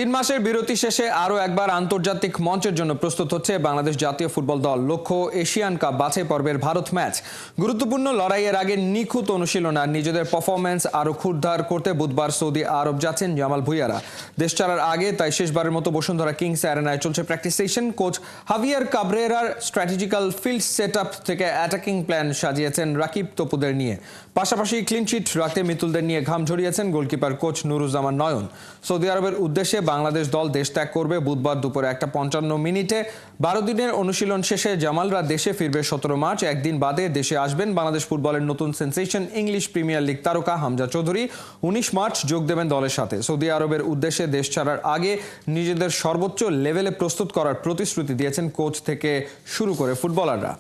তিন মাসের বিরতি শেষে আরও একবার আন্তর্জাতিক মঞ্চের জন্য প্রস্তুত হচ্ছে বাংলাদেশ জাতীয় ফুটবল দল। লক্ষ্য এশিয়ান কাপ বাছাই পর্বের ভারত ম্যাচ। গুরুত্বপূর্ণ লড়াইয়ের আগে নিখুঁত অনুশীলন আর নিজেদের পারফরম্যান্স আরও ক্ষুরধার করতে বুধবার সৌদি আরব যাচ্ছেন জামাল ভুঁইয়ারা। দেশ ছাড়ার আগে তাই শেষবারের মতো বসুন্ধরা কিংস অ্যারেনায় চলছে প্র্যাকটিস সেশন। কোচ হাভিয়ার কাবরেরার স্ট্র্যাটেজিক্যাল ফিল্ড সেট আপ থেকে অ্যাটাকিং প্ল্যান সাজিয়েছেন রাকিব তপুদের নিয়ে। পাশাপাশি ক্লিনশিট রাখতে মিতুলদের নিয়ে ঘাম ঝরিয়েছেন গোলকিপার কোচ নুরুজ্জামান নয়ন। সৌদি আরবের উদ্দেশ্যে বাংলাদেশ দল দেশ ত্যাগ করবে বুধবার দুপুরে 1:55 12 দিনের অনুশীলন শেষে জামালরা দেশে ফিরবে 17 মার্চ। একদিন বাদে দেশে আসবেন বাংলাদেশ ফুটবলের নতুন সেন্সেশন ইংলিশ প্রিমিয়ার লিগ তারকা হামজা চৌধুরী। 19 মার্চ যোগ দেবেন দলের সাথে। সৌদি আরবের উদ্দেশ্যে দেশ ছাড়ার আগে নিজেদের সর্বোচ্চ লেভেলে প্রস্তুত করার প্রতিশ্রুতি দিয়েছেন কোচ থেকে শুরু করে ফুটবলাররা।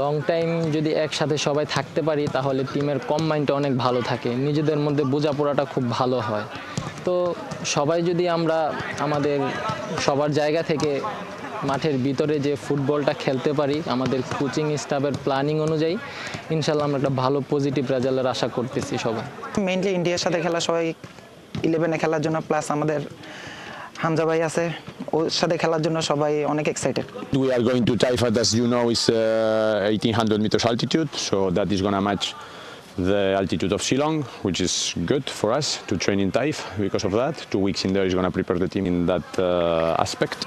লং টাইম যদি একসাথে সবাই থাকতে পারি তাহলে টিমের কম্বাইনটা অনেক ভালো থাকে, নিজেদের মধ্যে বোঝাপড়াটা খুব ভালো হয়। তো সবাই যদি আমরা আমাদের সবার জায়গা থেকে মাঠের ভিতরে যে ফুটবলটা খেলতে পারি, আমাদের কোচিং স্টাফের প্ল্যানিং অনুযায়ী ইনশাল্লাহ আমরা একটা ভালো পজিটিভ রেজাল্টের আশা করতেছি সবাই। মেইনলি ইন্ডিয়ার সাথে খেলা, সবাই 11-এ খেলার জন্য, প্লাস আমাদের হামজা ভাই আছে, ওর সাথে খেলার জন্য সবাই অনেক excited. We are going to Taifa, as you know, is 1800 meters altitude, so that is going to match the altitude of Shillong, which is good for us to train in Taif. Because of that, 2 weeks in there is going to prepare the team in that aspect.